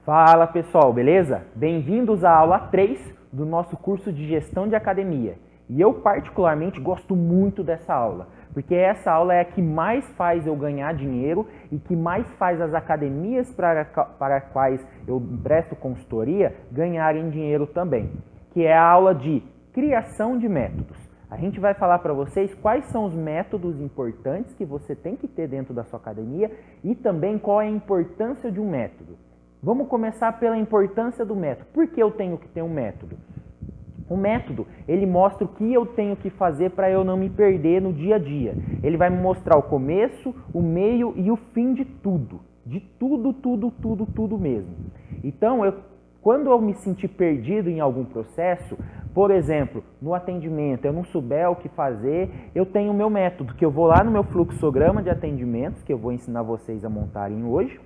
Fala pessoal, beleza? Bem-vindos à aula 3 do nosso curso de Gestão de Academia. E eu particularmente gosto muito dessa aula, porque essa aula é a que mais faz eu ganhar dinheiro e que mais faz as academias para as quais eu presto consultoria ganharem dinheiro também, que é a aula de criação de métodos. A gente vai falar para vocês quais são os métodos importantes que você tem que ter dentro da sua academia e também qual é a importância de um método. Vamos começar pela importância do método. Por que eu tenho que ter um método? O método, ele mostra o que eu tenho que fazer para eu não me perder no dia a dia. Ele vai me mostrar o começo, o meio e o fim de tudo. De tudo mesmo. Então, quando eu me sentir perdido em algum processo, por exemplo, no atendimento, eu não souber o que fazer, eu tenho o meu método, que eu vou lá no meu fluxograma de atendimentos, que eu vou ensinar vocês a montarem hoje,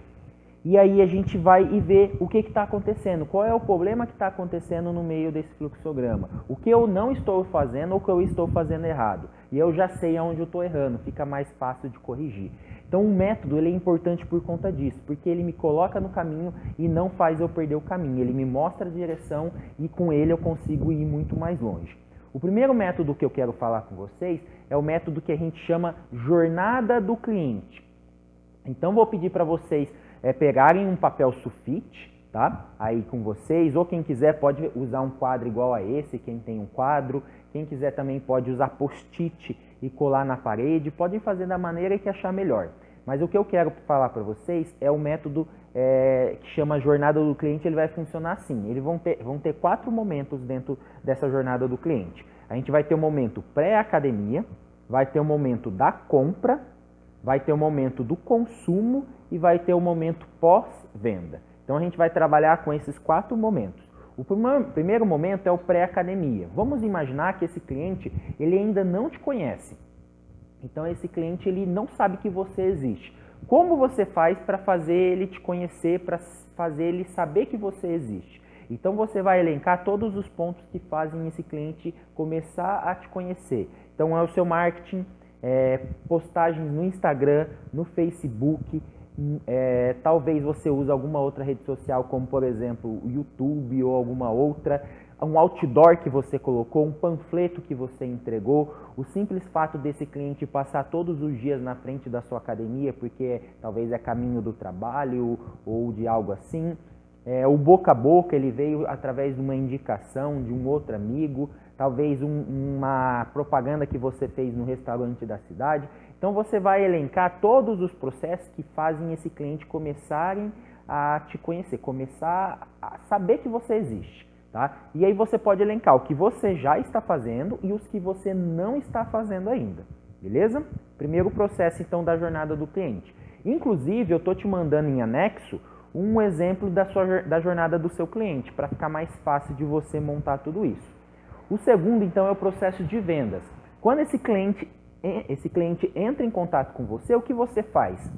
e aí a gente vai e ver o que está acontecendo, qual é o problema que está acontecendo no meio desse fluxograma, o que eu não estou fazendo ou o que eu estou fazendo errado. E eu já sei aonde eu estou errando, fica mais fácil de corrigir. Então o método ele é importante por conta disso, porque ele me coloca no caminho e não faz eu perder o caminho. Ele me mostra a direção e com ele eu consigo ir muito mais longe. O primeiro método que eu quero falar com vocês é o método que a gente chama jornada do cliente. Então vou pedir para vocês pegarem um papel sulfite, tá? Aí com vocês, ou quem quiser pode usar um quadro igual a esse, quem tem um quadro, quem quiser também pode usar post-it e colar na parede, podem fazer da maneira que achar melhor. Mas o que eu quero falar para vocês é o método que chama jornada do cliente, ele vai funcionar assim, eles vão ter 4 momentos dentro dessa jornada do cliente. A gente vai ter o momento pré-academia, vai ter o momento da compra, vai ter o momento do consumo e vai ter o momento pós-venda. Então a gente vai trabalhar com esses 4 momentos. O primeiro momento é o pré-academia. Vamos imaginar que esse cliente ele ainda não te conhece. Então esse cliente ele não sabe que você existe. Como você faz para fazer ele te conhecer, para fazer ele saber que você existe? Então você vai elencar todos os pontos que fazem esse cliente começar a te conhecer. Então é o seu marketing, postagens no Instagram, no Facebook, talvez você use alguma outra rede social, como por exemplo o YouTube ou alguma outra, um outdoor que você colocou, um panfleto que você entregou, o simples fato desse cliente passar todos os dias na frente da sua academia, porque talvez é caminho do trabalho ou de algo assim, o boca a boca, ele veio através de uma indicação de um outro amigo, talvez uma propaganda que você fez no restaurante da cidade. Então você vai elencar todos os processos que fazem esse cliente começarem a te conhecer, começar a saber que você existe. Tá? E aí você pode elencar o que você já está fazendo e os que você não está fazendo ainda. Beleza? Primeiro processo então da jornada do cliente. Inclusive eu estou te mandando em anexo um exemplo da jornada do seu cliente, para ficar mais fácil de você montar tudo isso. O segundo, então, é o processo de vendas. Quando esse cliente entra em contato com você, o que você faz?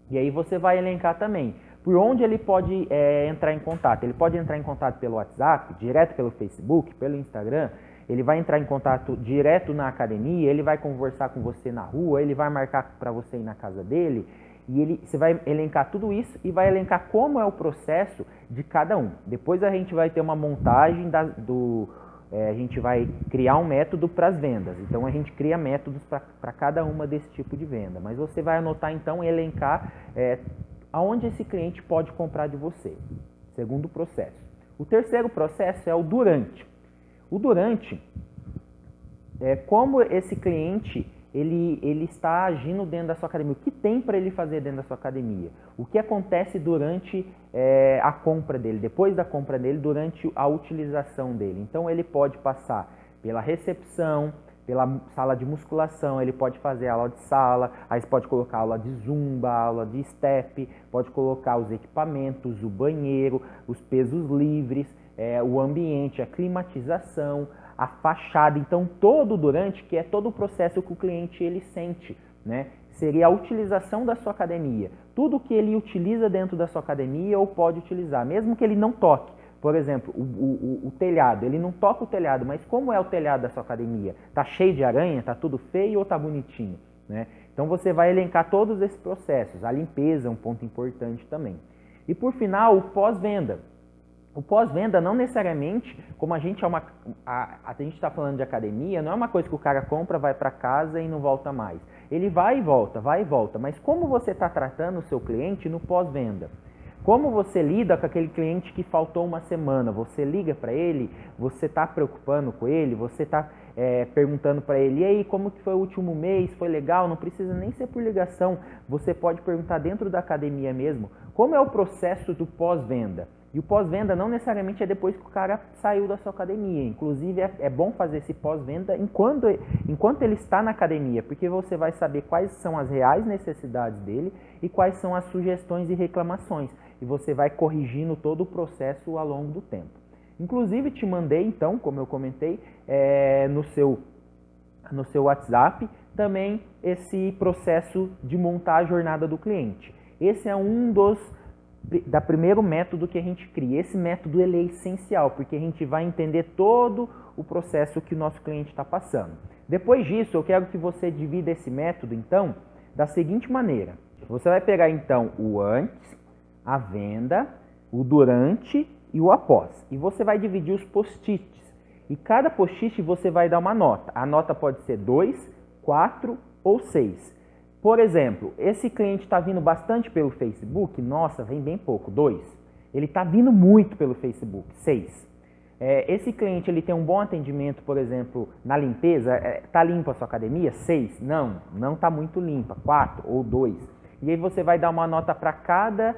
E aí você vai elencar também por onde ele pode entrar em contato. Ele pode entrar em contato pelo WhatsApp, direto pelo Facebook, pelo Instagram. Ele vai entrar em contato direto na academia, ele vai conversar com você na rua, ele vai marcar para você ir na casa dele. E você vai elencar tudo isso e vai elencar como é o processo de cada um. Depois a gente vai ter uma montagem a gente vai criar um método para as vendas. Então a gente cria métodos para cada uma desse tipo de venda. Mas você vai anotar então e elencar aonde esse cliente pode comprar de você. Segundo processo. O terceiro processo é o durante. O durante é como esse cliente ele está agindo dentro da sua academia. O que tem para ele fazer dentro da sua academia? O que acontece durante a compra dele, depois da compra dele, durante a utilização dele. Então ele pode passar pela recepção, pela sala de musculação, ele pode fazer aula de sala, aí você pode colocar aula de zumba, aula de step, pode colocar os equipamentos, o banheiro, os pesos livres, o ambiente, a climatização, a fachada. Então todo durante, que é todo o processo que o cliente ele sente, né? Seria a utilização da sua academia. Tudo que ele utiliza dentro da sua academia ou pode utilizar, mesmo que ele não toque. Por exemplo, o telhado, ele não toca o telhado, mas como é o telhado da sua academia? Está cheio de aranha, está tudo feio ou está bonitinho? Né? Então você vai elencar todos esses processos. A limpeza é um ponto importante também. E por final, o pós-venda. O pós-venda não necessariamente, como a gente está falando de academia, não é uma coisa que o cara compra, vai para casa e não volta mais. Ele vai e volta, mas como você está tratando o seu cliente no pós-venda? Como você lida com aquele cliente que faltou uma semana? Você liga para ele, você está preocupando com ele, você está perguntando para ele, e aí, como que foi o último mês? Foi legal? Não precisa nem ser por ligação, você pode perguntar dentro da academia mesmo, como é o processo do pós-venda? E o pós-venda não necessariamente é depois que o cara saiu da sua academia. Inclusive, é bom fazer esse pós-venda enquanto ele está na academia, porque você vai saber quais são as reais necessidades dele e quais são as sugestões e reclamações. E você vai corrigindo todo o processo ao longo do tempo. Inclusive, te mandei, então, como eu comentei, no seu WhatsApp, também esse processo de montar a jornada do cliente. Esse é da primeiro método que a gente cria. Esse método ele é essencial, porque a gente vai entender todo o processo que o nosso cliente está passando. Depois disso, eu quero que você divida esse método, então, da seguinte maneira. Você vai pegar, então, o antes, a venda, o durante e o após. E você vai dividir os post-its. E cada post-it você vai dar uma nota. A nota pode ser 2, 4 ou 6. Por exemplo, esse cliente está vindo bastante pelo Facebook, nossa, vem bem pouco, 2. Ele está vindo muito pelo Facebook, 6. Esse cliente ele tem um bom atendimento, por exemplo, na limpeza, está limpa a sua academia? 6. Não está muito limpa, 4 ou 2. E aí você vai dar uma nota para cada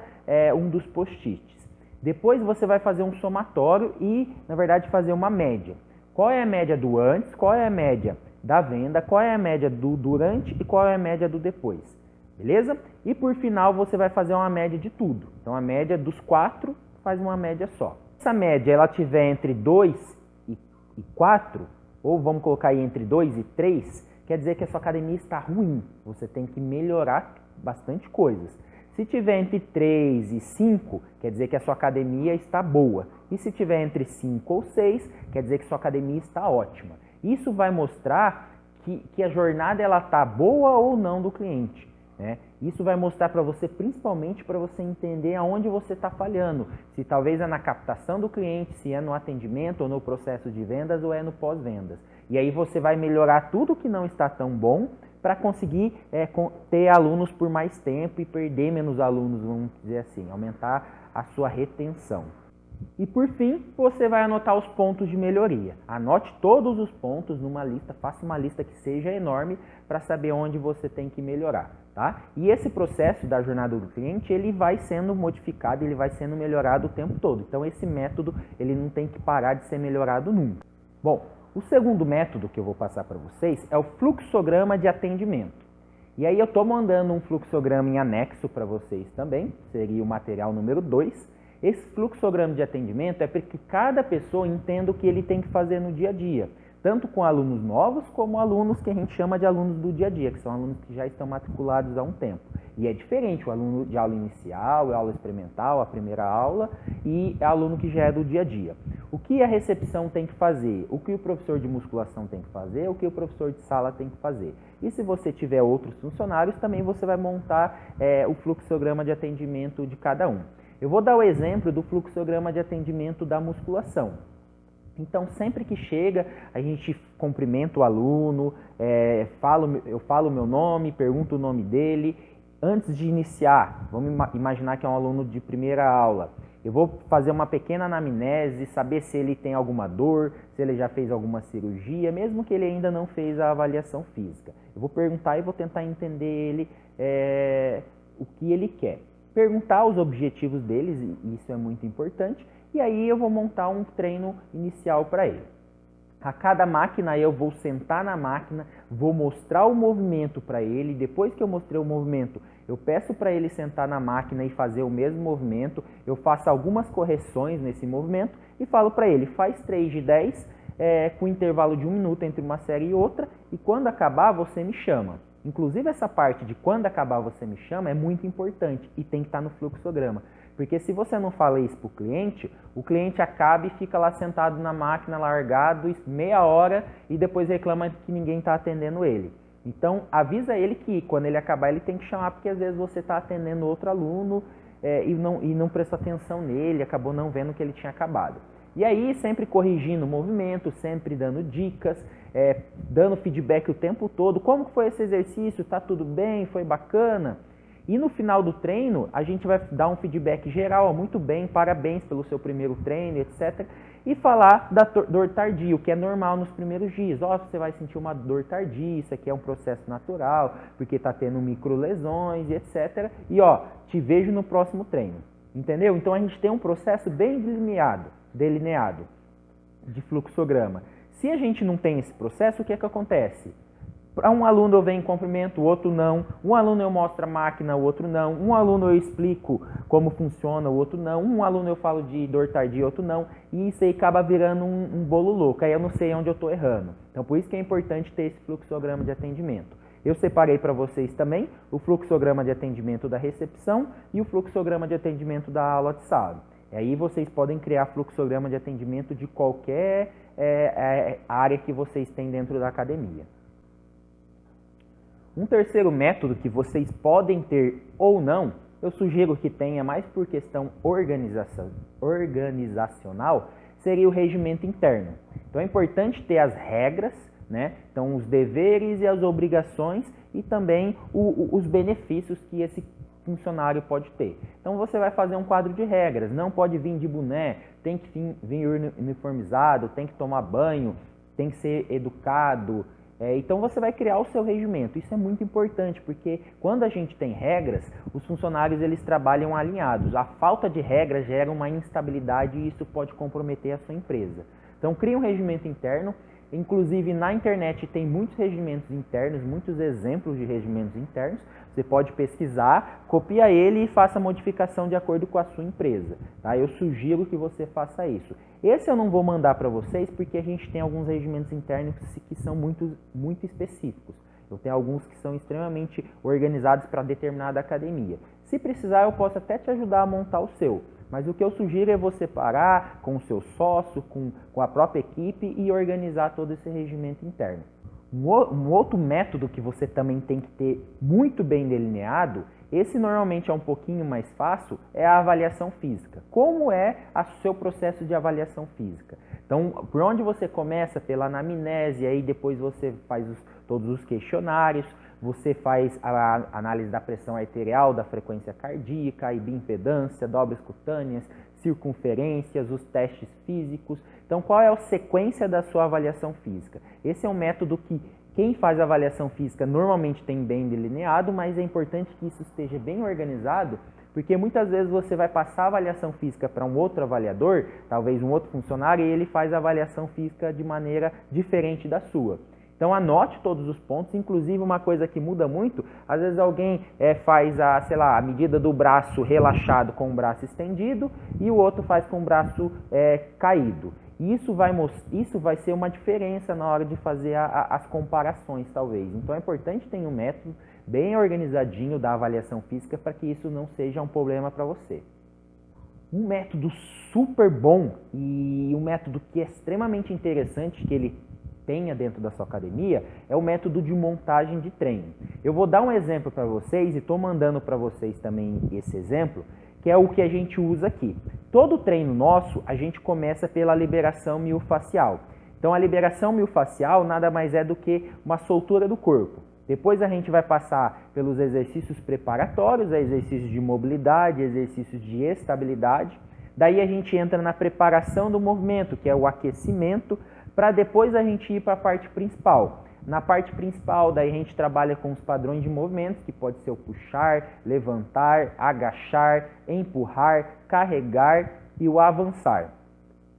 um dos post-its. Depois você vai fazer um somatório e, na verdade, fazer uma média. Qual é a média do antes, qual é a média da venda, qual é a média do durante e qual é a média do depois, beleza? E por final você vai fazer uma média de tudo. Então a média dos 4 faz uma média só. Se essa média ela tiver entre 2 e 4, ou vamos colocar aí entre 2 e 3, quer dizer que a sua academia está ruim. Você tem que melhorar bastante coisas. Se tiver entre 3 e 5, quer dizer que a sua academia está boa. E se tiver entre 5 ou 6, quer dizer que sua academia está ótima. Isso vai mostrar que a jornada ela está boa ou não do cliente, né? Isso vai mostrar para você, principalmente para você entender aonde você está falhando. Se talvez é na captação do cliente, se é no atendimento ou no processo de vendas ou é no pós-vendas. E aí você vai melhorar tudo que não está tão bom para conseguir ter alunos por mais tempo e perder menos alunos, vamos dizer assim, aumentar a sua retenção. E por fim, você vai anotar os pontos de melhoria. Anote todos os pontos numa lista, faça uma lista que seja enorme para saber onde você tem que melhorar, tá? E esse processo da jornada do cliente, ele vai sendo modificado, ele vai sendo melhorado o tempo todo. Então esse método, ele não tem que parar de ser melhorado nunca. Bom, o segundo método que eu vou passar para vocês é o fluxograma de atendimento. E aí eu estou mandando um fluxograma em anexo para vocês também, seria o material número 2. Esse fluxograma de atendimento é para que cada pessoa entenda o que ele tem que fazer no dia a dia, tanto com alunos novos como alunos que a gente chama de alunos do dia a dia, que são alunos que já estão matriculados há um tempo. E é diferente o aluno de aula inicial, aula experimental, a primeira aula, e aluno que já é do dia a dia. O que a recepção tem que fazer, o que o professor de musculação tem que fazer, o que o professor de sala tem que fazer. E se você tiver outros funcionários, também você vai montar o fluxograma de atendimento de cada um. Eu vou dar o exemplo do fluxograma de atendimento da musculação. Então, sempre que chega, a gente cumprimenta o aluno, eu falo o meu nome, pergunto o nome dele. Antes de iniciar, vamos imaginar que é um aluno de primeira aula. Eu vou fazer uma pequena anamnese, saber se ele tem alguma dor, se ele já fez alguma cirurgia, mesmo que ele ainda não fez a avaliação física. Eu vou perguntar e vou tentar entender ele o que ele quer. Perguntar os objetivos deles, e isso é muito importante, e aí eu vou montar um treino inicial para ele. A cada máquina eu vou sentar na máquina, vou mostrar o movimento para ele, depois que eu mostrei o movimento, eu peço para ele sentar na máquina e fazer o mesmo movimento, eu faço algumas correções nesse movimento e falo para ele, faz 3 de 10, com intervalo de 1 minuto entre uma série e outra, e quando acabar você me chama. Inclusive essa parte de quando acabar você me chama é muito importante e tem que estar no fluxograma. Porque se você não fala isso para o cliente acaba e fica lá sentado na máquina, largado, meia hora e depois reclama que ninguém está atendendo ele. Então avisa ele que quando ele acabar ele tem que chamar, porque às vezes você está atendendo outro aluno e não prestou atenção nele, acabou não vendo que ele tinha acabado. E aí, sempre corrigindo o movimento, sempre dando dicas, dando feedback o tempo todo. Como foi esse exercício? Tá tudo bem? Foi bacana? E no final do treino, a gente vai dar um feedback geral, muito bem, parabéns pelo seu primeiro treino, etc. E falar da dor tardia, o que é normal nos primeiros dias. Você vai sentir uma dor tardia, isso aqui é um processo natural, porque está tendo microlesões, etc. E te vejo no próximo treino, entendeu? Então a gente tem um processo bem delineado de fluxograma. Se a gente não tem esse processo, o que é que acontece? Para um aluno eu venho em cumprimento, o outro não. Um aluno eu mostro a máquina, o outro não. Um aluno eu explico como funciona, o outro não. Um aluno eu falo de dor tardia, o outro não. E isso aí acaba virando um bolo louco. Aí eu não sei onde eu estou errando. Então por isso que é importante ter esse fluxograma de atendimento. Eu separei para vocês também o fluxograma de atendimento da recepção e o fluxograma de atendimento da aula de sala. E aí vocês podem criar fluxograma de atendimento de qualquer área que vocês têm dentro da academia. Um terceiro método que vocês podem ter ou não, eu sugiro que tenha mais por questão organizacional, seria o regimento interno. Então é importante ter as regras, né? Então os deveres e as obrigações e também os benefícios que esse funcionário pode ter. Então você vai fazer um quadro de regras, não pode vir de boné, tem que vir uniformizado, tem que tomar banho, tem que ser educado. Então você vai criar o seu regimento. Isso é muito importante, porque quando a gente tem regras, os funcionários eles trabalham alinhados. A falta de regras gera uma instabilidade e isso pode comprometer a sua empresa. Então crie um regimento interno. Inclusive na internet tem muitos regimentos internos, muitos exemplos de regimentos internos. Você pode pesquisar, copia ele e faça a modificação de acordo com a sua empresa. Tá? Eu sugiro que você faça isso. Esse eu não vou mandar para vocês porque a gente tem alguns regimentos internos que são muito específicos. Eu tenho alguns que são extremamente organizados para determinada academia. Se precisar, eu posso até te ajudar a montar o seu. Mas o que eu sugiro é você parar com o seu sócio, com a própria equipe e organizar todo esse regimento interno. Um outro método que você também tem que ter muito bem delineado, esse normalmente é um pouquinho mais fácil, é a avaliação física. Como é o seu processo de avaliação física? Então, por onde você começa? Pela anamnese, aí depois você faz todos os questionários, você faz a análise da pressão arterial, da frequência cardíaca, a bioimpedância, dobras cutâneas, circunferências, os testes físicos. Então, qual é a sequência da sua avaliação física? Esse é um método que quem faz a avaliação física normalmente tem bem delineado, mas é importante que isso esteja bem organizado, porque muitas vezes você vai passar a avaliação física para um outro avaliador, talvez um outro funcionário, e ele faz a avaliação física de maneira diferente da sua. Então anote todos os pontos, inclusive uma coisa que muda muito, às vezes alguém faz a medida do braço relaxado com o braço estendido e o outro faz com o braço caído. Isso vai ser uma diferença na hora de fazer as comparações, talvez. Então é importante ter um método bem organizadinho da avaliação física para que isso não seja um problema para você. Um método super bom e um método que é extremamente interessante que ele tenha dentro da sua academia é o método de montagem de treino. Eu vou dar um exemplo para vocês e estou mandando para vocês também esse exemplo, que é o que a gente usa aqui. Todo treino nosso, a gente começa pela liberação miofascial. Então a liberação miofascial nada mais é do que uma soltura do corpo. Depois a gente vai passar pelos exercícios preparatórios, exercícios de mobilidade, exercícios de estabilidade. Daí a gente entra na preparação do movimento, que é o aquecimento, para depois a gente ir para a parte principal. Na parte principal, daí a gente trabalha com os padrões de movimentos, que pode ser o puxar, levantar, agachar, empurrar, carregar e o avançar.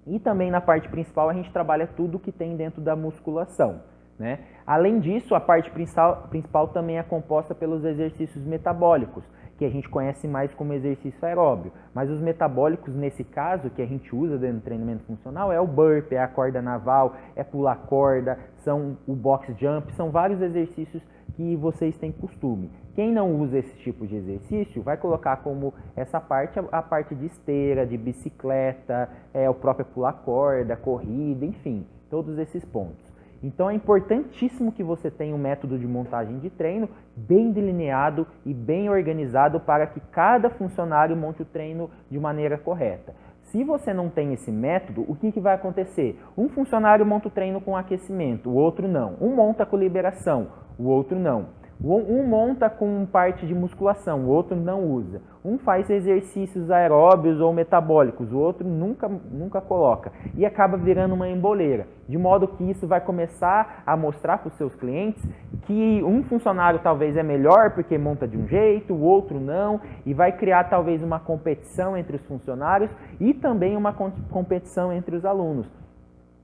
E também na parte principal a gente trabalha tudo que tem dentro da musculação, né? Além disso, a parte principal também é composta pelos exercícios metabólicos, que a gente conhece mais como exercício aeróbio. Mas os metabólicos, nesse caso, que a gente usa dentro do treinamento funcional, é o burpee, é a corda naval, é pular corda, são o box jump, são vários exercícios que vocês têm costume. Quem não usa esse tipo de exercício vai colocar como essa parte a parte de esteira, de bicicleta, o próprio pular corda, corrida, enfim, todos esses pontos. Então é importantíssimo que você tenha um método de montagem de treino bem delineado e bem organizado para que cada funcionário monte o treino de maneira correta. Se você não tem esse método, o que vai acontecer? Um funcionário monta o treino com aquecimento, o outro não. Um monta com liberação, o outro não. Um monta com parte de musculação, o outro não usa. Um faz exercícios aeróbios ou metabólicos, o outro nunca coloca. E acaba virando uma emboleira. De modo que isso vai começar a mostrar para os seus clientes que um funcionário talvez é melhor porque monta de um jeito, o outro não. E vai criar talvez uma competição entre os funcionários e também uma competição entre os alunos.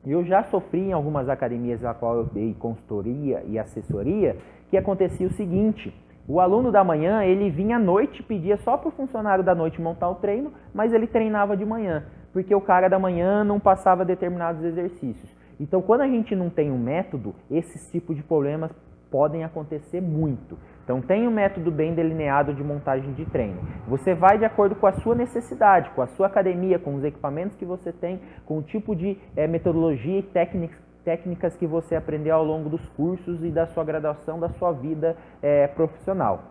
Eu já sofri em algumas academias na qual eu dei consultoria e assessoria, que acontecia o seguinte: o aluno da manhã, ele vinha à noite, pedia só para o funcionário da noite montar o treino, mas ele treinava de manhã, porque o cara da manhã não passava determinados exercícios. Então, quando a gente não tem um método, esses tipos de problemas podem acontecer muito. Então, tem um método bem delineado de montagem de treino. Você vai de acordo com a sua necessidade, com a sua academia, com os equipamentos que você tem, com o tipo de metodologia e técnicas que você aprendeu ao longo dos cursos e da sua graduação, da sua vida profissional.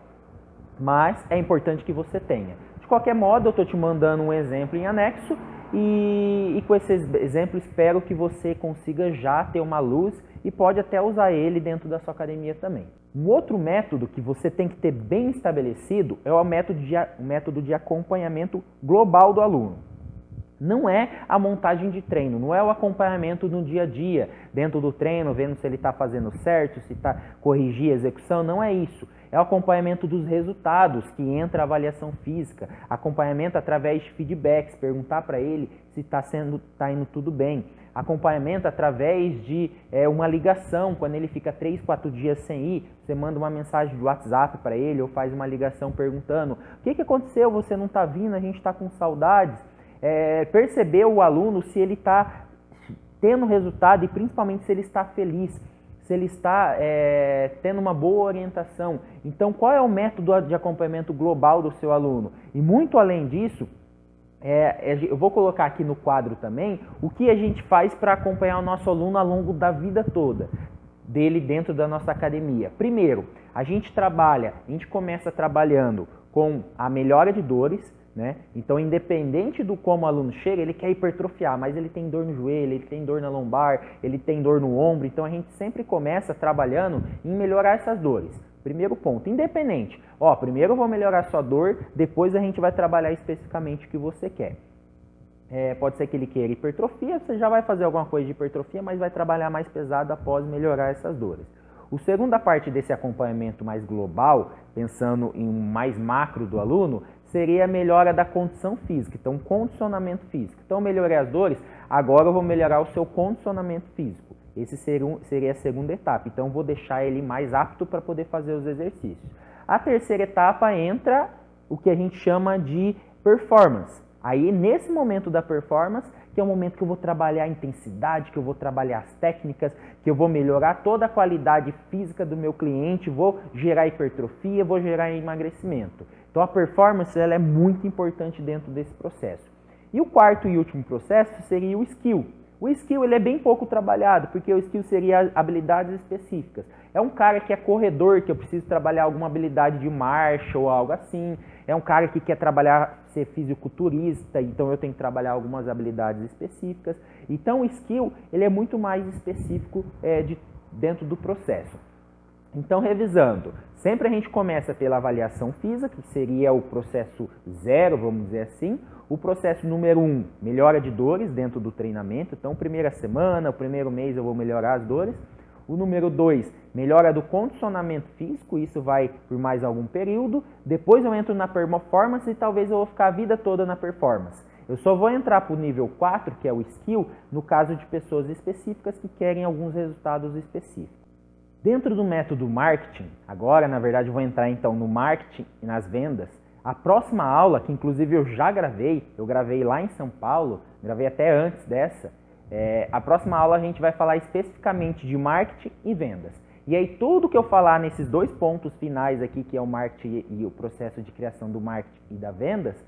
Mas é importante que você tenha. De qualquer modo, eu estou te mandando um exemplo em anexo e com esse exemplo espero que você consiga já ter uma luz e pode até usar ele dentro da sua academia também. Um outro método que você tem que ter bem estabelecido é o método de acompanhamento global do aluno. Não é a montagem de treino, não é o acompanhamento no dia a dia, dentro do treino, vendo se ele está fazendo certo, se está corrigir a execução, não é isso. É o acompanhamento dos resultados, que entra a avaliação física, acompanhamento através de feedbacks, perguntar para ele se está indo tudo bem. Acompanhamento através de uma ligação, quando ele fica 3, 4 dias sem ir, você manda uma mensagem de WhatsApp para ele ou faz uma ligação perguntando: o que aconteceu, você não está vindo, a gente está com saudades. Perceber o aluno se ele está tendo resultado e principalmente se ele está feliz, se ele está tendo uma boa orientação. Então, qual é o método de acompanhamento global do seu aluno? E muito além disso, eu vou colocar aqui no quadro também o que a gente faz para acompanhar o nosso aluno ao longo da vida toda dele dentro da nossa academia. Primeiro, a gente começa trabalhando com a melhora de dores, né? Então, independente do como o aluno chega, ele quer hipertrofiar, mas ele tem dor no joelho, ele tem dor na lombar, ele tem dor no ombro. Então, a gente sempre começa trabalhando em melhorar essas dores. Primeiro ponto, independente. Primeiro eu vou melhorar a sua dor, depois a gente vai trabalhar especificamente o que você quer. Pode ser que ele queira hipertrofia, você já vai fazer alguma coisa de hipertrofia, mas vai trabalhar mais pesado após melhorar essas dores. A segunda parte desse acompanhamento mais global, pensando em um mais macro do aluno, seria a melhora da condição física, então condicionamento físico. Então, melhorei as dores, agora eu vou melhorar o seu condicionamento físico. Esse seria a segunda etapa, então vou deixar ele mais apto para poder fazer os exercícios. A terceira etapa entra o que a gente chama de performance. Aí, nesse momento da performance, que é o momento que eu vou trabalhar a intensidade, que eu vou trabalhar as técnicas, que eu vou melhorar toda a qualidade física do meu cliente, vou gerar hipertrofia, vou gerar emagrecimento. Então, a performance ela é muito importante dentro desse processo. E o quarto e último processo seria o skill. O skill ele é bem pouco trabalhado, porque o skill seria habilidades específicas. É um cara que é corredor, que eu preciso trabalhar alguma habilidade de marcha ou algo assim. É um cara que quer trabalhar, ser fisiculturista, então eu tenho que trabalhar algumas habilidades específicas. Então o skill ele é muito mais específico dentro do processo. Então, revisando, sempre a gente começa pela avaliação física, que seria o processo 0, vamos dizer assim. O processo número 1, melhora de dores dentro do treinamento. Então, primeira semana, o primeiro mês eu vou melhorar as dores. O número 2, melhora do condicionamento físico, isso vai por mais algum período. Depois eu entro na performance e talvez eu vou ficar a vida toda na performance. Eu só vou entrar para o nível 4, que é o skill, no caso de pessoas específicas que querem alguns resultados específicos. Dentro do método marketing, agora na verdade eu vou entrar então no marketing e nas vendas. A próxima aula, que inclusive eu já gravei, eu gravei lá em São Paulo, gravei até antes dessa, a próxima aula a gente vai falar especificamente de marketing e vendas. E aí tudo que eu falar nesses dois pontos finais aqui, que é o marketing e o processo de criação do marketing e da vendas,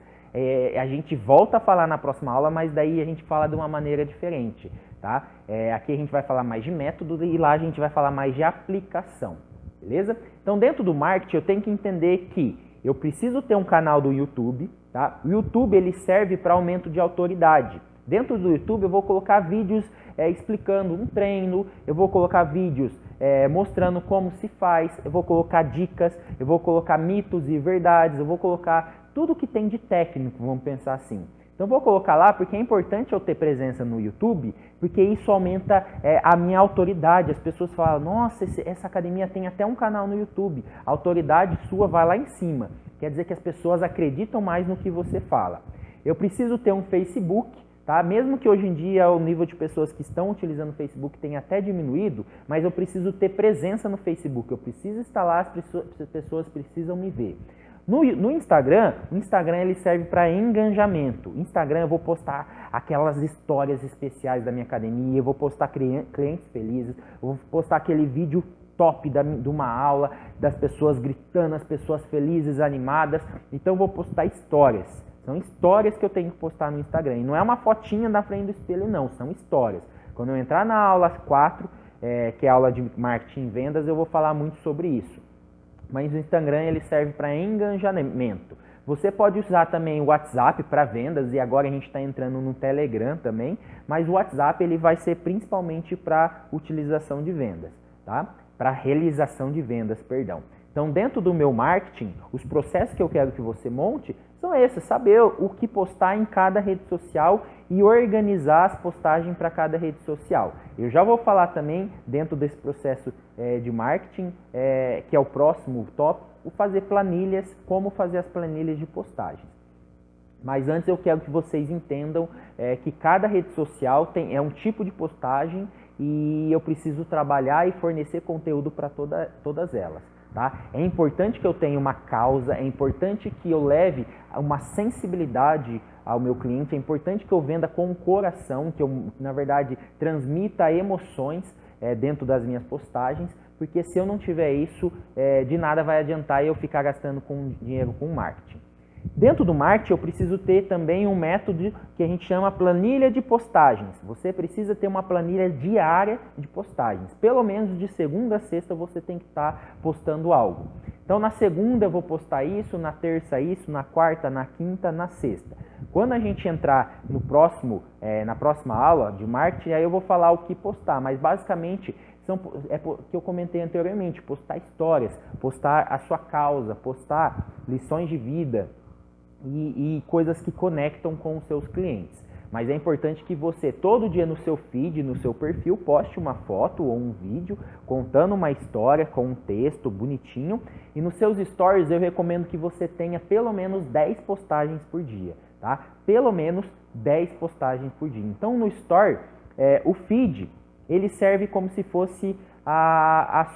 a gente volta a falar na próxima aula, mas daí a gente fala de uma maneira diferente, tá? Aqui a gente vai falar mais de método e lá a gente vai falar mais de aplicação, beleza? Então, dentro do marketing, eu tenho que entender que eu preciso ter um canal do YouTube, tá? O YouTube, ele serve para aumento de autoridade. Dentro do YouTube, eu vou colocar vídeos explicando um treino, eu vou colocar vídeos mostrando como se faz, eu vou colocar dicas, eu vou colocar mitos e verdades, eu vou colocar tudo que tem de técnico, vamos pensar assim. Então, vou colocar lá porque é importante eu ter presença no YouTube, porque isso aumenta a minha autoridade. As pessoas falam, nossa, essa academia tem até um canal no YouTube. A autoridade sua vai lá em cima. Quer dizer que as pessoas acreditam mais no que você fala. Eu preciso ter um Facebook, tá? Mesmo que hoje em dia o nível de pessoas que estão utilizando o Facebook tenha até diminuído, mas eu preciso ter presença no Facebook. Eu preciso estar lá, as pessoas precisam me ver. No Instagram, o Instagram ele serve para engajamento. No Instagram eu vou postar aquelas histórias especiais da minha academia, eu vou postar clientes felizes, eu vou postar aquele vídeo top de uma aula, das pessoas gritando, as pessoas felizes, animadas. Então eu vou postar histórias. São histórias que eu tenho que postar no Instagram. E não é uma fotinha na frente do espelho, não. São histórias. Quando eu entrar na aula 4, que é a aula de marketing e vendas, eu vou falar muito sobre isso. Mas o Instagram ele serve para engajamento. Você pode usar também o WhatsApp para vendas e agora a gente está entrando no Telegram também, mas o WhatsApp ele vai ser principalmente para utilização de vendas, tá? Para realização de vendas, perdão. Então, dentro do meu marketing, os processos que eu quero que você monte são esses, saber o que postar em cada rede social e organizar as postagens para cada rede social. Eu já vou falar também, dentro desse processo de marketing, que é o próximo tópico, o fazer planilhas, como fazer as planilhas de postagens. Mas antes eu quero que vocês entendam que cada rede social é um tipo de postagem e eu preciso trabalhar e fornecer conteúdo para todas elas. Tá? É importante que eu tenha uma causa, é importante que eu leve uma sensibilidade ao meu cliente, é importante que eu venda com o coração, que eu, na verdade, transmita emoções dentro das minhas postagens, porque se eu não tiver isso, de nada vai adiantar eu ficar gastando dinheiro com marketing. Dentro do marketing, eu preciso ter também um método que a gente chama planilha de postagens. Você precisa ter uma planilha diária de postagens. Pelo menos de segunda a sexta você tem que estar postando algo. Então, na segunda eu vou postar isso, na terça isso, na quarta, na quinta, na sexta. Quando a gente entrar no na próxima aula de marketing, aí eu vou falar o que postar, mas basicamente é o que eu comentei anteriormente, postar histórias, postar a sua causa, postar lições de vida, e coisas que conectam com os seus clientes. Mas é importante que você, todo dia no seu feed, no seu perfil, poste uma foto ou um vídeo contando uma história com um texto bonitinho. E nos seus stories eu recomendo que você tenha pelo menos 10 postagens por dia, tá? Pelo menos 10 postagens por dia. Então no story, o feed, ele serve como se fosse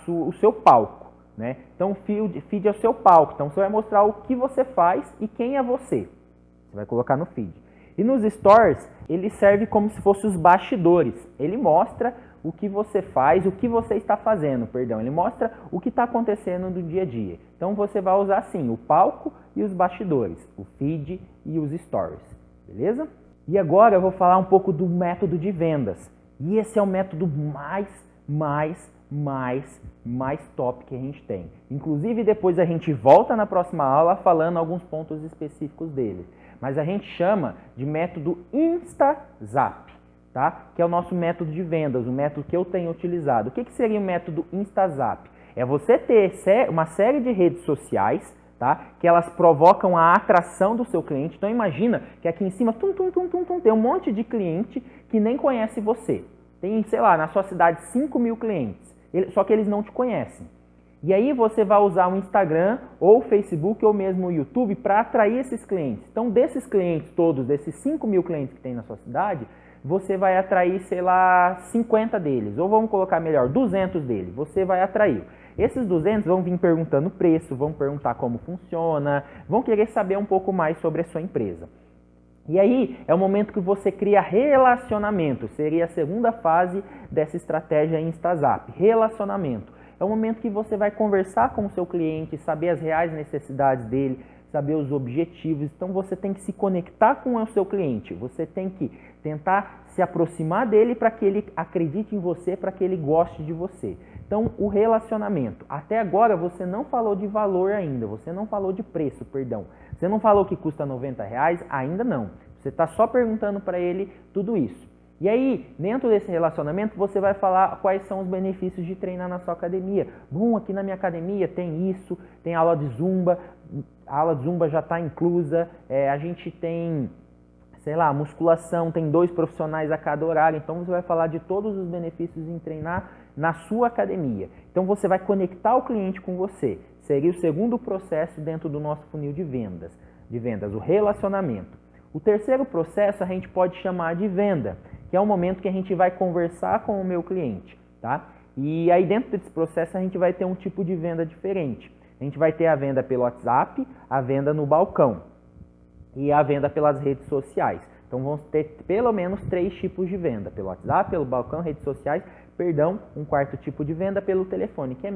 o seu palco. Né? Então, o feed é o seu palco. Então, você vai mostrar o que você faz e quem é você. Você vai colocar no feed. E nos stories, ele serve como se fosse os bastidores. Ele mostra o que você faz, o que você está fazendo, perdão. Ele mostra o que está acontecendo no dia a dia. Então, você vai usar assim, o palco e os bastidores, o feed e os stories. Beleza? E agora eu vou falar um pouco do método de vendas. E esse é o método mais top que a gente tem. Inclusive, depois a gente volta na próxima aula falando alguns pontos específicos dele. Mas a gente chama de método InstaZap, tá? Que é o nosso método de vendas, o método que eu tenho utilizado. O que seria o método InstaZap? É você ter uma série de redes sociais, tá? Que elas provocam a atração do seu cliente. Então imagina que aqui em cima tem um monte de cliente que nem conhece você. Tem, sei lá, na sua cidade 5.000 clientes. Só que eles não te conhecem. E aí você vai usar o Instagram, ou o Facebook, ou mesmo o YouTube para atrair esses clientes. Então, desses clientes todos, desses 5.000 clientes que tem na sua cidade, você vai atrair, sei lá, 50 deles. Ou vamos colocar melhor, 200 deles. Você vai atrair. Esses 200 vão vir perguntando preço, vão perguntar como funciona, vão querer saber um pouco mais sobre a sua empresa. E aí é o momento que você cria relacionamento, seria a segunda fase dessa estratégia InstaZap, relacionamento. É o momento que você vai conversar com o seu cliente, saber as reais necessidades dele, saber os objetivos. Então você tem que se conectar com o seu cliente, você tem que tentar se aproximar dele para que ele acredite em você, para que ele goste de você. Então o relacionamento, até agora você não falou de valor ainda, você não falou de preço, perdão. Você não falou que custa R$90, ainda não. Você está só perguntando para ele tudo isso. E aí, dentro desse relacionamento, você vai falar quais são os benefícios de treinar na sua academia. Bom, aqui na minha academia tem isso, tem aula de Zumba, a aula de Zumba já está inclusa, a gente tem, sei lá, musculação, tem 2 profissionais a cada horário, então você vai falar de todos os benefícios em treinar na sua academia. Então você vai conectar o cliente com você. Seria o segundo processo dentro do nosso funil de vendas, o relacionamento. O terceiro processo a gente pode chamar de venda, que é o momento que a gente vai conversar com o meu cliente, tá? E aí dentro desse processo a gente vai ter um tipo de venda diferente. A gente vai ter a venda pelo WhatsApp, a venda no balcão e a venda pelas redes sociais. Então vamos ter pelo menos 3 tipos de venda, pelo WhatsApp, pelo balcão, redes sociais, um quarto tipo de venda pelo telefone, que é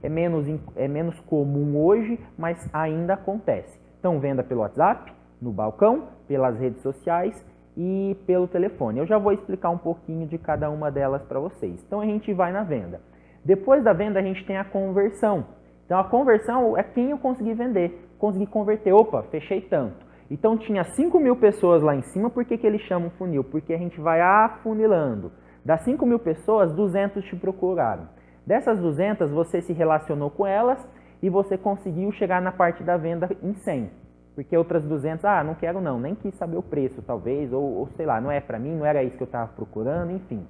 menos comum hoje, mas ainda acontece. Então venda pelo WhatsApp, no balcão, pelas redes sociais e pelo telefone. Eu já vou explicar um pouquinho de cada uma delas para vocês. Então a gente vai na venda. Depois da venda a gente tem a conversão. Então a conversão é quem eu consegui vender, consegui converter. Opa, fechei tanto. Então tinha 5.000 pessoas lá em cima, por que eles chamam funil? Porque a gente vai afunilando. Das 5.000 pessoas, 200 te procuraram. Dessas 200, você se relacionou com elas e você conseguiu chegar na parte da venda em 100. Porque outras 200, não quero não, nem quis saber o preço talvez, ou sei lá, não é para mim, não era isso que eu estava procurando, enfim.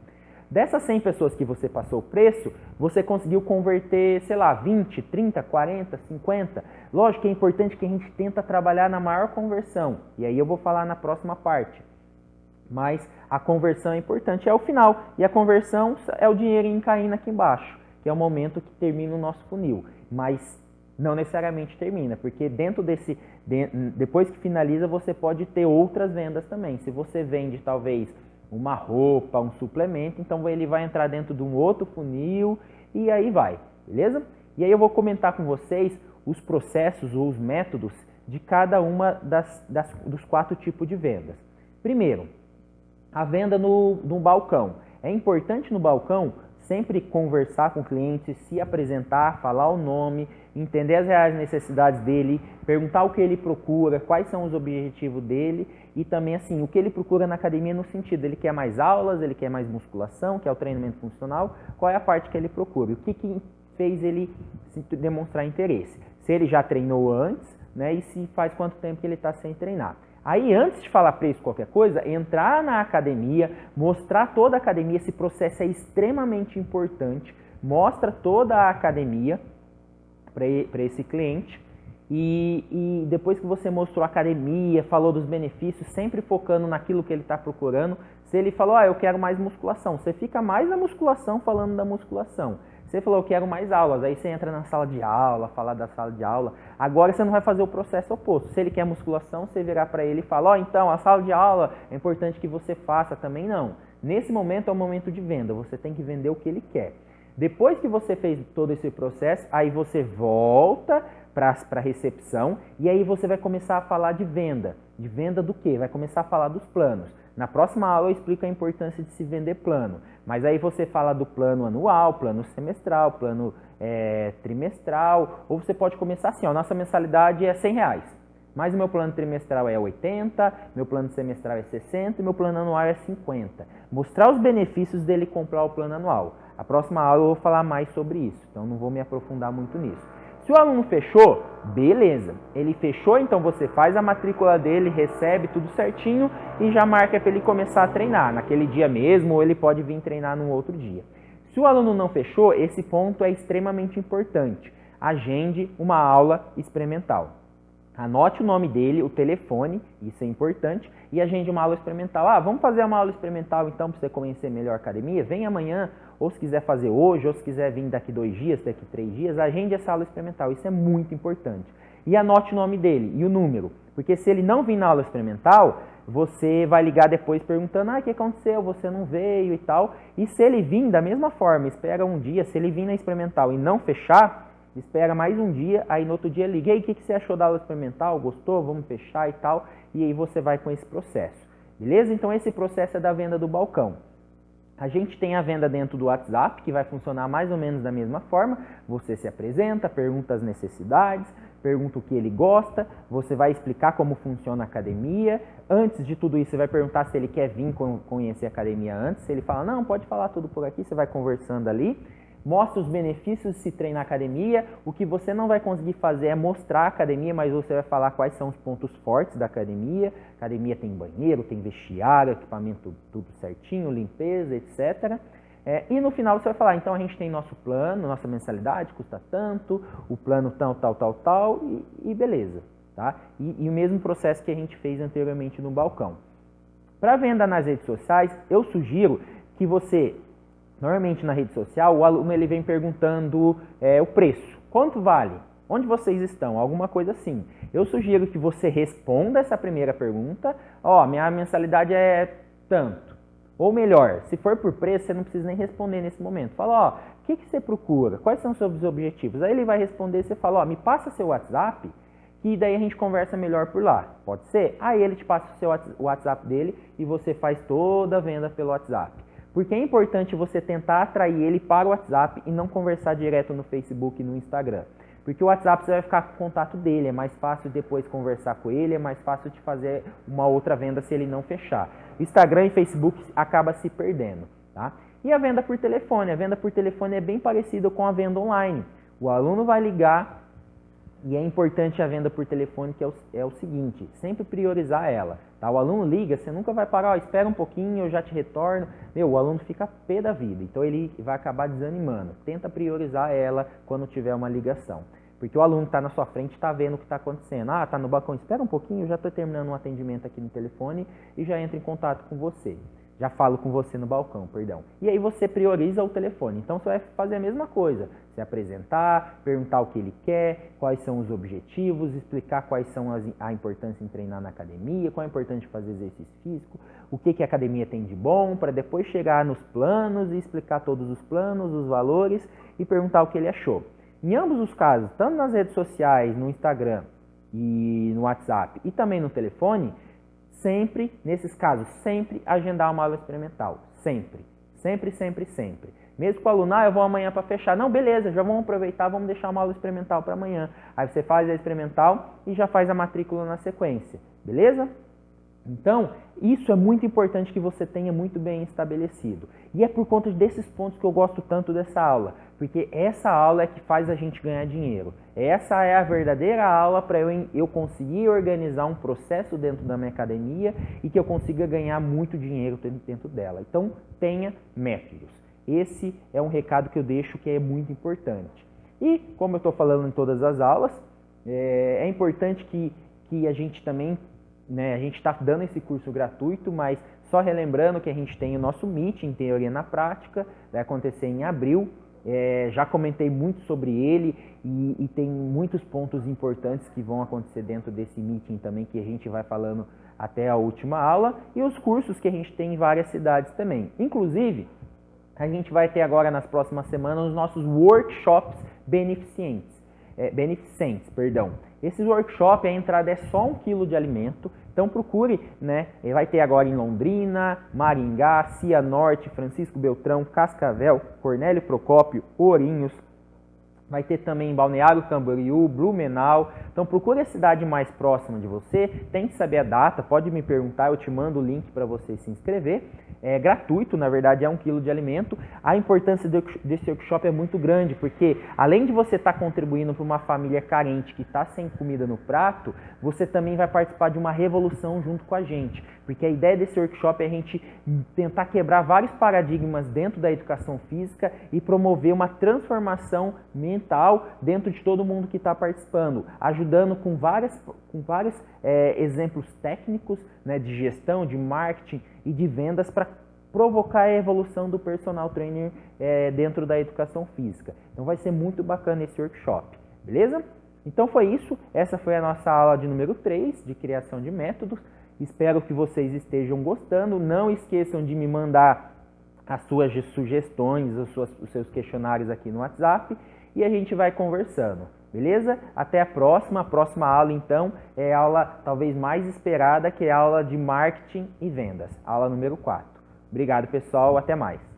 Dessas 100 pessoas que você passou o preço, você conseguiu converter, sei lá, 20, 30, 40, 50. Lógico que é importante que a gente tenta trabalhar na maior conversão, e aí eu vou falar na próxima parte. Mas a conversão é importante, é o final, e a conversão é o dinheirinho caindo aqui embaixo, que é o momento que termina o nosso funil. Mas não necessariamente termina, porque depois que finaliza, você pode ter outras vendas também. Se você vende talvez uma roupa, um suplemento, então ele vai entrar dentro de um outro funil e aí vai, beleza? E aí eu vou comentar com vocês os processos ou os métodos de cada uma dos 4 tipos de vendas. Primeiro, a venda no balcão. É importante no balcão sempre conversar com o cliente, se apresentar, falar o nome, entender as reais necessidades dele, perguntar o que ele procura, quais são os objetivos dele e também assim, o que ele procura na academia no sentido, ele quer mais aulas, ele quer mais musculação, que é o treinamento funcional, qual é a parte que ele procura, o que fez ele demonstrar interesse, se ele já treinou antes, né, e se faz quanto tempo que ele está sem treinar. Aí, antes de falar preço, qualquer coisa, entrar na academia, mostrar toda a academia, esse processo é extremamente importante, mostra toda a academia para esse cliente e depois que você mostrou a academia, falou dos benefícios, sempre focando naquilo que ele está procurando, se ele falou, eu quero mais musculação, você fica mais na musculação falando da musculação. Você falou, eu quero mais aulas, aí você entra na sala de aula, falar da sala de aula. Agora você não vai fazer o processo oposto. Se ele quer musculação, você virar para ele e falar, então, a sala de aula é importante que você faça também, não. Nesse momento é o momento de venda, você tem que vender o que ele quer. Depois que você fez todo esse processo, aí você volta para a recepção e aí você vai começar a falar de venda. De venda do quê? Vai começar a falar dos planos. Na próxima aula eu explico a importância de se vender plano, mas aí você fala do plano anual, plano semestral, plano trimestral, ou você pode começar assim, nossa mensalidade é R$100, mas o meu plano trimestral é 80, meu plano semestral é 60 e meu plano anual é 50. Mostrar os benefícios dele comprar o plano anual. A próxima aula eu vou falar mais sobre isso, então não vou me aprofundar muito nisso. Se o aluno fechou, beleza. Ele fechou, então você faz a matrícula dele, recebe tudo certinho e já marca para ele começar a treinar naquele dia mesmo ou ele pode vir treinar num outro dia. Se o aluno não fechou, esse ponto é extremamente importante. Agende uma aula experimental. Anote o nome dele, o telefone, isso é importante, e agende uma aula experimental. Vamos fazer uma aula experimental então para você conhecer melhor a academia? Vem amanhã, ou se quiser fazer hoje, ou se quiser vir daqui 2 dias, daqui 3 dias, agende essa aula experimental, isso é muito importante. E anote o nome dele e o número, porque se ele não vir na aula experimental, você vai ligar depois perguntando, o que aconteceu, você não veio e tal. E se ele vir da mesma forma, espera um dia, se ele vir na experimental e não fechar, espera mais um dia, aí no outro dia liga, e aí, o que você achou da aula experimental? Gostou? Vamos fechar e tal, e aí você vai com esse processo, beleza? Então esse processo é da venda do balcão. A gente tem a venda dentro do WhatsApp, que vai funcionar mais ou menos da mesma forma. Você se apresenta, pergunta as necessidades, pergunta o que ele gosta, você vai explicar como funciona a academia. Antes de tudo isso, você vai perguntar se ele quer vir conhecer a academia antes. Se ele fala, não, pode falar tudo por aqui, você vai conversando ali. Mostra os benefícios de se treinar na academia. O que você não vai conseguir fazer é mostrar a academia, mas você vai falar quais são os pontos fortes da academia. A academia tem banheiro, tem vestiário, equipamento tudo certinho, limpeza, etc. E no final você vai falar, então a gente tem nosso plano, nossa mensalidade custa tanto, o plano tal, e beleza. Tá? E o mesmo processo que a gente fez anteriormente no balcão. Para venda nas redes sociais, eu sugiro que você... Normalmente na rede social, o aluno ele vem perguntando o preço. Quanto vale? Onde vocês estão? Alguma coisa assim. Eu sugiro que você responda essa primeira pergunta. Minha mensalidade é tanto. Ou melhor, se for por preço, você não precisa nem responder nesse momento. Fala, o que você procura? Quais são os seus objetivos? Aí ele vai responder e você fala, me passa seu WhatsApp, que daí a gente conversa melhor por lá. Pode ser? Aí ele te passa o WhatsApp dele e você faz toda a venda pelo WhatsApp. Porque é importante você tentar atrair ele para o WhatsApp e não conversar direto no Facebook e no Instagram. Porque o WhatsApp você vai ficar com o contato dele, é mais fácil depois conversar com ele, é mais fácil de fazer uma outra venda se ele não fechar. Instagram e Facebook acaba se perdendo, tá? E a venda por telefone? A venda por telefone é bem parecida com a venda online. O aluno vai ligar e é importante a venda por telefone, que é o seguinte, sempre priorizar ela. Tá? O aluno liga, você nunca vai parar, espera um pouquinho, eu já te retorno. O aluno fica pé da vida, então ele vai acabar desanimando. Tenta priorizar ela quando tiver uma ligação. Porque o aluno que está na sua frente está vendo o que está acontecendo. Está no balcão, espera um pouquinho, eu já estou terminando um atendimento aqui no telefone e já entro em contato com você. Já falo com você no balcão, perdão. E aí você prioriza o telefone. Então você vai fazer a mesma coisa. Se apresentar, perguntar o que ele quer, quais são os objetivos, explicar quais são a importância em treinar na academia, qual é a importância de fazer exercício físico, o que a academia tem de bom, para depois chegar nos planos e explicar todos os planos, os valores e perguntar o que ele achou. Em ambos os casos, tanto nas redes sociais, no Instagram e no WhatsApp e também no telefone, sempre, nesses casos, sempre agendar uma aula experimental. Sempre. Sempre, sempre, sempre. Mesmo com o aluno, eu vou amanhã para fechar. Não, beleza, já vamos aproveitar, vamos deixar uma aula experimental para amanhã. Aí você faz a experimental e já faz a matrícula na sequência. Beleza? Então, isso é muito importante que você tenha muito bem estabelecido. E é por conta desses pontos que eu gosto tanto dessa aula. Porque essa aula é que faz a gente ganhar dinheiro. Essa é a verdadeira aula para eu conseguir organizar um processo dentro da minha academia e que eu consiga ganhar muito dinheiro dentro dela. Então, tenha métodos. Esse é um recado que eu deixo que é muito importante. E, como eu estou falando em todas as aulas, é importante que a gente também... a gente está dando esse curso gratuito, mas só relembrando que a gente tem o nosso Meet em Teoria na Prática, vai acontecer em abril. Já comentei muito sobre ele e tem muitos pontos importantes que vão acontecer dentro desse meeting também, que a gente vai falando até a última aula, e os cursos que a gente tem em várias cidades também. Inclusive, a gente vai ter agora nas próximas semanas os nossos workshops beneficentes. Esses workshops, a entrada é só 1 kg de alimento, então procure, vai ter agora em Londrina, Maringá, Cianorte, Francisco Beltrão, Cascavel, Cornélio Procópio, Ourinhos, vai ter também em Balneário Camboriú, Blumenau, então procure a cidade mais próxima de você, tem que saber a data, pode me perguntar, eu te mando o link para você se inscrever. É gratuito, na verdade é 1 kg de alimento. A importância desse workshop é muito grande, porque além de você estar contribuindo para uma família carente que está sem comida no prato, você também vai participar de uma revolução junto com a gente. Porque a ideia desse workshop é a gente tentar quebrar vários paradigmas dentro da educação física e promover uma transformação mental dentro de todo mundo que está participando, ajudando com vários exemplos técnicos, de gestão, de marketing e de vendas para provocar a evolução do personal trainer dentro da educação física. Então vai ser muito bacana esse workshop, beleza? Então foi isso, essa foi a nossa aula de número 3 de criação de métodos. Espero que vocês estejam gostando, não esqueçam de me mandar as suas sugestões, os seus questionários aqui no WhatsApp e a gente vai conversando, beleza? Até a próxima. A próxima aula, então, é a aula talvez mais esperada, que é a aula de marketing e vendas, aula número 4. Obrigado, pessoal. Até mais.